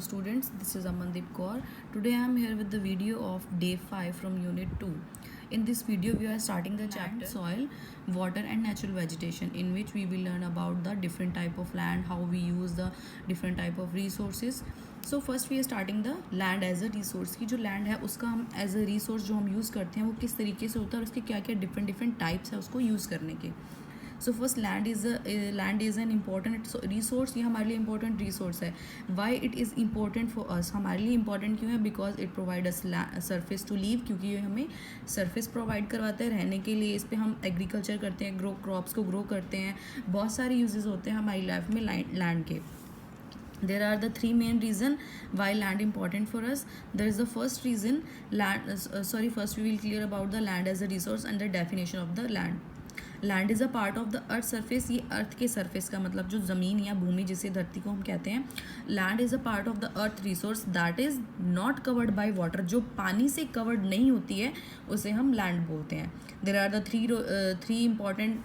students, this is Amandeep Kaur. Today I am here with the video of day 5 from unit 2. In this video we are starting the chapter soil, water and natural vegetation, in which we will learn about the different type of land, how we use the different type of resources. So first we are starting the land as a resource. की जो land है उसका हम as a resource जो हम use करते हैं वो किस तरीके से होता है और उसके क्या क्या different types है उसको use करने के. So first land is an important resource. ये हमारे लिए इम्पॉर्टेंट रिसोर्स है. Why it is important for us, हमारे लिए इम्पॉर्टेंट क्यों है? Because it provide us surface to live, क्योंकि ये हमें सरफेस प्रोवाइड करवाते हैं रहने के लिए. इस पर हम एग्रीकल्चर करते हैं, क्रॉप्स को ग्रो करते हैं. बहुत सारे यूजेस होते हैं हमारी लाइफ में लैंड के. There are the three main reason why land important for us. There is the first reason first we will clear about the land as a resource and the definition of the land. Land is a part of the earth surface. ये अर्थ के surface का मतलब जो ज़मीन या भूमि जिसे धरती को हम कहते हैं. Land is a part of the earth resource that is not covered by water. जो पानी से कवर्ड नहीं होती है उसे हम लैंड बोलते हैं. There are the three important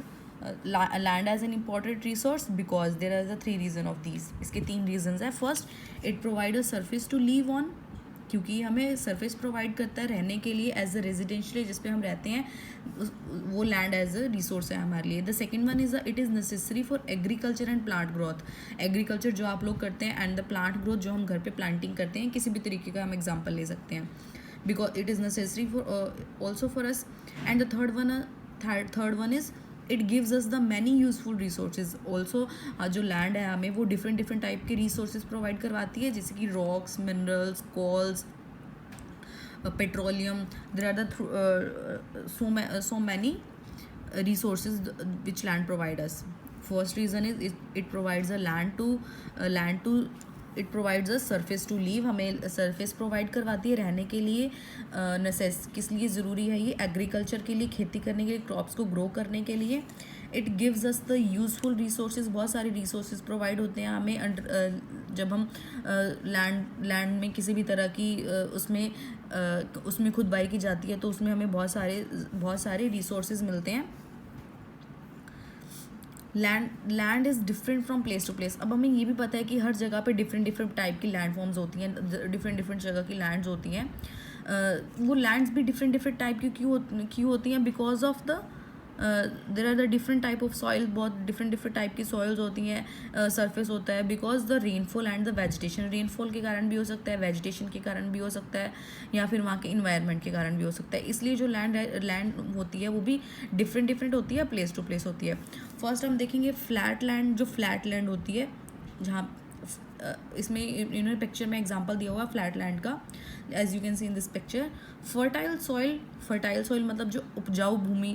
land as an important resource because there are the three reason of these. इसके 3 रीजन्स हैं. First, it provide a surface to live on, क्योंकि हमें सरफेस प्रोवाइड करता है रहने के लिए एज अ रेजिडेंशियल जिस पे हम रहते हैं. वो लैंड एज अ रिसोर्स है हमारे लिए. The second one is it is necessary for agriculture and plant growth. Agriculture जो आप लोग करते हैं एंड द प्लांट ग्रोथ जो हम घर पे प्लांटिंग करते हैं, किसी भी तरीके का हम एग्जाम्पल ले सकते हैं. Because it is necessary for also for us. And the third one is it gives us the many useful resources. Also जो लैंड है हमें वो डिफरेंट टाइप के रिसोर्सेज प्रोवाइड करवाती है, जैसे कि rocks, minerals, coals, petroleum. There are the so many resources which land provide us. First reason is it provides a land to it provides a surface to live. हमें surface provide करवाती है रहने के लिए. किस लिए ज़रूरी है ये? एग्रीकल्चर के लिए, खेती करने के लिए, क्रॉप्स को ग्रो करने के लिए. It gives us the useful resources. बहुत सारे रिसोर्सेज प्रोवाइड होते हैं हमें जब हम लैंड में किसी भी तरह की उसमें खुदाई की जाती है तो उसमें हमें बहुत सारे रिसोर्सेज मिलते हैं. Land is different from place to place. अब हमें ये भी पता है कि हर जगह पे डिफरेंट टाइप की लैंड फॉर्म्स होती हैं, डिफरेंट जगह की लैंड्स होती हैं. वो लैंड्स भी डिफरेंट टाइप की क्यों होती हैं? Because of the there are the different type of soil. बहुत डिफरेंट टाइप की सॉइल्स होती हैं, सरफेस होता है. Because the rainfall and the vegetation. Rainfall के कारण भी हो सकता है, वेजिटेशन के कारण भी हो सकता है, या फिर वहाँ के इन्वायरमेंट के कारण भी हो सकता है. इसलिए जो लैंड होती है वो भी डिफरेंट होती है, प्लेस टू प्लेस होती है. फर्स्ट हम देखेंगे फ्लैट लैंड. जो फ्लैट लैंड होती है, जहाँ इसमें इन्होंने पिक्चर में एग्जांपल दिया हुआ है फ्लैट लैंड का. As you can see in this picture, fertile soil मतलब जो उपजाऊ भूमि,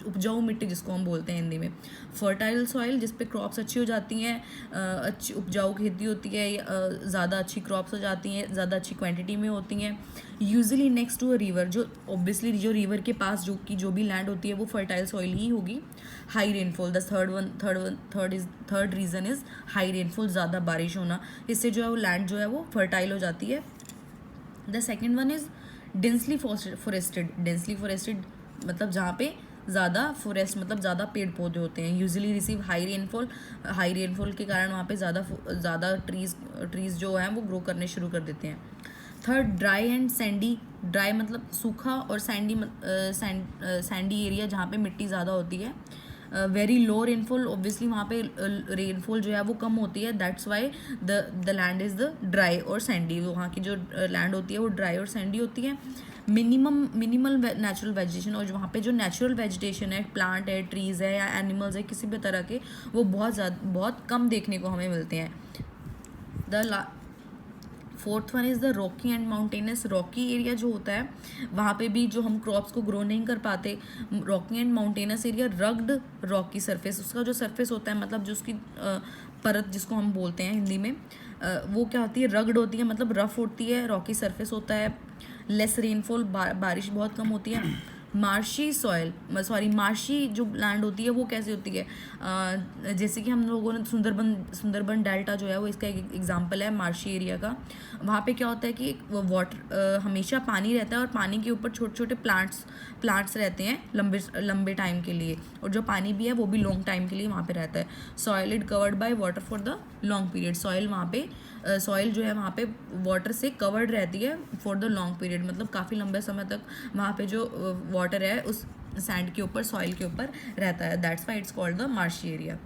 उपजाऊ मिट्टी जिसको हम बोलते हैं हिंदी में. फर्टाइल सॉइल जिस पे क्रॉप्स अच्छी हो जाती हैं, अच्छी उपजाऊ खेती होती है, ज़्यादा अच्छी क्रॉप्स हो जाती हैं, ज़्यादा अच्छी क्वांटिटी में होती हैं. Usually next to a river. जो ऑब्वियसली जो रिवर के पास जो भी लैंड होती है वो फर्टाइल सॉइल ही होगी. High rainfall. The third reason is high rainfall. ज़्यादा बारिश होना, इससे जो है वो लैंड जो है वो फर्टाइल हो जाती है. The second one is densely forested. मतलब जहाँ पे ज़्यादा फॉरेस्ट मतलब ज़्यादा पेड़ पौधे होते हैं. यूजुअली रिसीव हाई रेनफॉल के कारण वहाँ पे ज़्यादा ट्रीज़ जो हैं वो ग्रो करने शुरू कर देते हैं. Third, dry and Sandy. Dry मतलब सूखा, और सैंडी एरिया जहाँ पे मिट्टी ज़्यादा होती है. Very low rainfall. ऑब्वियसली वहाँ पे रेनफॉल जो है वो कम होती है. That's why the land is the dry और सैंडी. वहाँ की जो लैंड होती है वो ड्राई और सैंडी होती है. Minimal natural vegetation. और वहाँ पे जो नेचुरल वेजिटेशन है, प्लांट है, ट्रीज़ है या एनिमल्स है किसी भी तरह के, वो बहुत कम देखने को हमें मिलते हैं. The fourth one is the Rocky and mountainous. Rocky area जो होता है वहाँ पे भी जो हम क्रॉप्स को ग्रो नहीं कर पाते. Rocky and mountainous area, rugged Rocky surface. उसका जो सरफेस होता है मतलब जो उसकी परत जिसको हम बोलते हैं हिंदी में, वो क्या होती है? रग्ड होती है, मतलब रफ होती है. रॉकी सरफेस होता है. लेस रेनफॉल, बारिश बहुत कम होती है. मार्शी सॉइल, सॉरी मार्शी जो लैंड होती है वो कैसे होती है, जैसे कि हम लोगों ने सुंदरबन डेल्टा जो है वो इसका एक एग्जांपल है मार्शी एरिया का। वहाँ पे क्या होता है कि वाटर हमेशा पानी रहता है और पानी के ऊपर छोटे छोटे प्लांट्स रहते हैं लंबे टाइम के लिए, और जो पानी भी है वो भी लॉन्ग टाइम के लिए वहाँ पे रहता है। Soil is covered by water for the long period, soil जो है वहाँ पे वाटर से कवर्ड रहती है फॉर द लॉन्ग पीरियड, मतलब काफ़ी लंबे समय तक वहाँ पे जो वाटर है उस सैंड के ऊपर, सॉइल के ऊपर रहता है। That's why it's called the marshy area.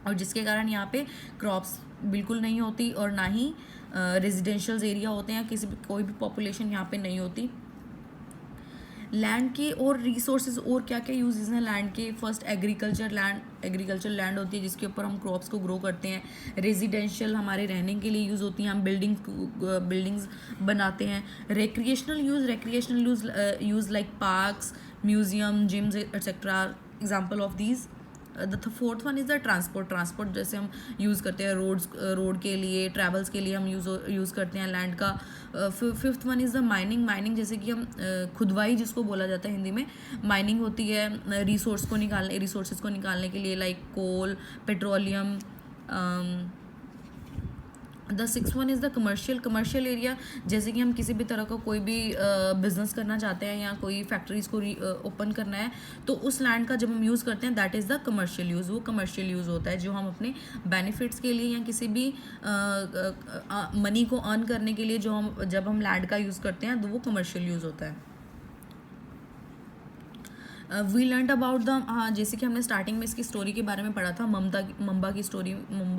और जिसके कारण यहाँ पे क्रॉप्स बिल्कुल नहीं होती और ना ही रेजिडेंशियल एरिया होते हैं, कोई भी पॉपुलेशन यहाँ पे नहीं होती। लैंड के और रिसोर्सेज और क्या क्या यूजेस हैं लैंड के। फर्स्ट एग्रीकल्चर लैंड होती है जिसके ऊपर हम क्रॉप्स को ग्रो करते हैं। रेजिडेंशियल हमारे रहने के लिए यूज़ होती हैं, हम बिल्डिंग्स बनाते हैं। Recreational use like parks, museum, gyms etcetera, example of these. The fourth one is the transport जैसे हम यूज़ करते हैं रोड के लिए, ट्रैवल्स के लिए हम यूज़ करते हैं लैंड का। Fifth one is the mining जैसे कि हम खुदवाई जिसको बोला जाता है हिंदी में, माइनिंग होती है रिसोर्सेज को निकालने के लिए, like coal, petroleum. The six one is the commercial area, जैसे कि हम किसी भी तरह का कोई भी बिजनेस करना चाहते हैं या कोई फैक्ट्रीज को ओपन करना है, तो उस लैंड का जब हम यूज़ करते हैं that is the commercial use. वो कमर्शियल यूज़ होता है जो हम अपने बेनिफिट्स के लिए या किसी भी मनी को अर्न करने के लिए जब हम लैंड का यूज़ करते हैं तो वो कमर्शियल यूज़ होता है। वी लर्न अबाउट द, जैसे कि हमने स्टार्टिंग में इसकी स्टोरी के बारे में पढ़ा था, मम्बा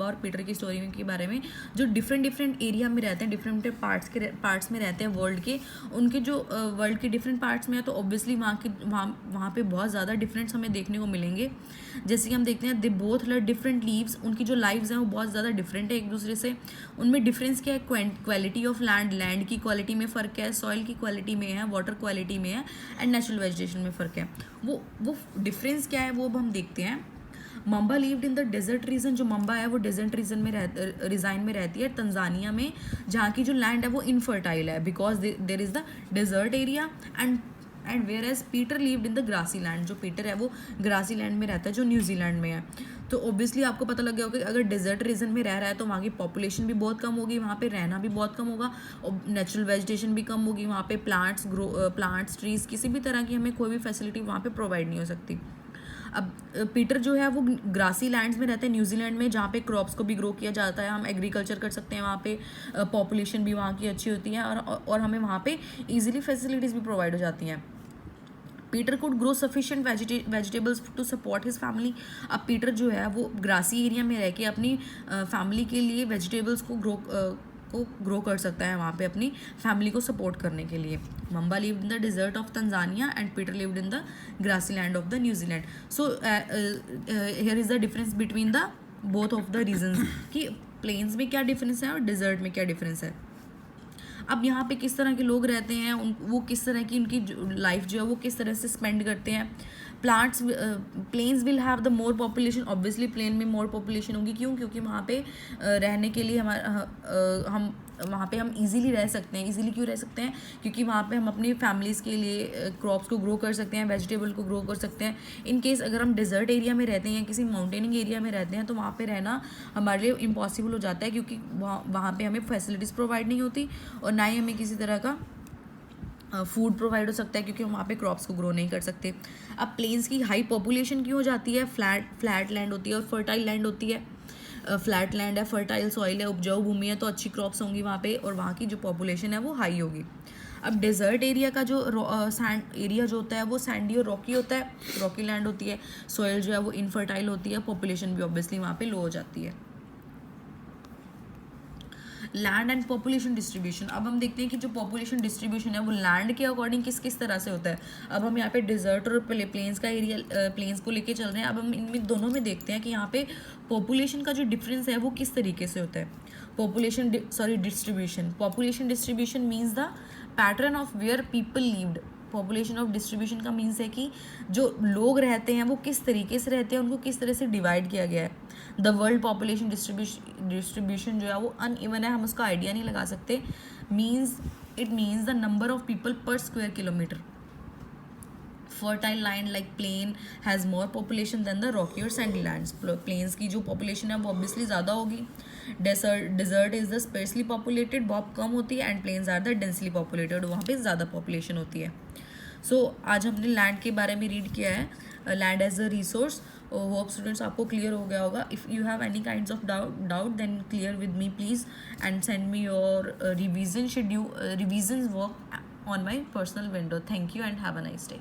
और पीटर की स्टोरी के बारे में, जो डिफरेंट एरिया में रहते हैं, डिफरेंट पार्ट्स में रहते हैं वर्ल्ड के। उनके जो वर्ल्ड के डिफरेंट पार्ट्स में है तो ऑब्वियसली वहाँ पे बहुत ज़्यादा डिफरेंस हमें देखने को मिलेंगे। जैसे कि हम देखते हैं they both learn different leaves, उनकी जो लाइव्स हैं वो बहुत ज़्यादा डिफरेंट है एक दूसरे से। उनमें डिफरेंस क्या है, क्वालिटी ऑफ लैंड की क्वालिटी में फ़र्क है, सॉइल की क्वालिटी में है, वाटर क्वालिटी में है, एंड नेचुरल वेजिटेशन में फ़र्क है। वो डिफरेंस क्या है वो अब हम देखते हैं। Mamba lived in the desert region, जो मम्बा है वो डेजर्ट रीजन में रहती है तंजानिया में, जहाँ की जो लैंड है वो इनफर्टाइल है because there is the desert area. And where as Peter lived in the grassy land, जो पीटर है वो ग्रासी लैंड में रहता है जो न्यूजीलैंड में है। तो ऑब्वियसली आपको पता लग गया होगा कि अगर डेजर्ट रीजन में रह रहा है तो वहाँ की पॉपुलेशन भी बहुत कम होगी, वहाँ पे रहना भी बहुत कम होगा, और नेचुरल वेजिटेशन भी कम होगी, वहाँ पे प्लांट्स ट्रीज किसी भी तरह की हमें कोई भी फैसिलिटी वहाँ पे प्रोवाइड नहीं हो सकती। अब पीटर जो है वो ग्रासी लैंड्स में रहते हैं न्यूजीलैंड में, जहाँ पे क्रॉप्स को भी ग्रो किया जाता है, हम एग्रीकल्चर कर सकते हैं वहाँ पे, पॉपुलेशन भी वहाँ की अच्छी होती है और हमें वहाँ पे ईजिली फैसिलिटीज़ भी प्रोवाइड हो जाती हैं। Peter could grow sufficient vegetables to support his family. अब पीटर जो है वो ग्रासी एरिया में रह के अपनी फैमिली के लिए वेजिटेबल्स को ग्रो कर सकता है वहाँ पे अपनी फैमिली को सपोर्ट करने के लिए। Mamba lived in the desert of Tanzania and Peter lived in the grassy land of the New Zealand. So here is the difference between the both of the regions कि प्लेन्स में क्या difference है और dessert में क्या difference है। अब यहाँ पे किस तरह के लोग रहते हैं, वो किस तरह की उनकी लाइफ जो है वो किस तरह से स्पेंड करते हैं। Plains will have the more population, obviously plain में मोर पॉपुलेशन होगी, क्योंकि वहाँ पे रहने के लिए हम वहाँ पे हम इजीली रह सकते हैं। इजीली क्यों रह सकते हैं, क्योंकि वहाँ पे हम अपनी फैमिलीज़ के लिए क्रॉप्स को ग्रो कर सकते हैं, वेजिटेबल को ग्रो कर सकते हैं। इन केस अगर हम डिजर्ट एरिया में रहते हैं या किसी माउंटेनिंग एरिया में रहते हैं तो वहाँ पे रहना हमारे लिए इम्पॉसिबल हो जाता है, क्योंकि वहाँ पे हमें फैसिलिटीज़ प्रोवाइड नहीं होती और ना ही हमें किसी तरह का फूड प्रोवाइड हो सकता है, क्योंकि हम वहाँ पे क्रॉप्स को ग्रो नहीं कर सकते। अब प्लेन्स की हाई पॉपुलेशन क्यों हो जाती है, फ्लैट लैंड होती है और फर्टाइल लैंड होती है। फ्लैट लैंड है, फर्टाइल सॉइल है, उपजाऊ भूमि है, तो अच्छी क्रॉप्स होंगी वहाँ पे और वहाँ की जो पॉपुलेशन है वो हाई होगी। अब डेजर्ट एरिया का जो सैंड एरिया जो होता है वो सैंडी और रॉकी होता है, रॉकी लैंड होती है, सॉइल जो है वो इनफर्टाइल होती है, पॉपुलेशन भी ऑब्वियसली वहाँ पे लो हो जाती है। लैंड एंड पॉपुलेशन डिस्ट्रीब्यूशन, अब हम देखते हैं कि जो पॉपुलेशन डिस्ट्रीब्यूशन है वो लैंड के अकॉर्डिंग किस तरह से होता है। अब हम यहाँ पे डिजर्ट और प्लेन्स का एरिया, प्लेन्स को लेके चल रहे हैं। अब हम इनमें दोनों में देखते हैं कि यहाँ पे पॉपुलेशन का जो डिफरेंस है वो किस तरीके से होता है। Distribution means the pattern of where people lived. Population of distribution का मीन्स है कि जो लोग रहते हैं वो किस तरीके से रहते हैं, उनको किस तरह से डिवाइड किया गया है। द वर्ल्ड पॉपुलेशन डिस्ट्रीब्यूशन जो है वो अनइवन है, हम उसका आइडिया नहीं लगा सकते। It means the number of people per square kilometre. Fertile land like plain has more population than the rocky और सैंडी लैंड्स. प्लेन्स की जो पॉपुलेशन है वो ऑब्वियसली ज़्यादा होगी. Desert is the sparsely populated, बहुत कम होती है. And plains are the densely populated, वहाँ पे ज़्यादा पॉपुलेशन होती है. सो आज हमने लैंड के बारे में रीड किया है, land as a resource. Hope students आपको क्लियर हो गया होगा. If you have any kinds of doubt then clear with me please and send me your revision work on my personal window. Thank you and have a nice day.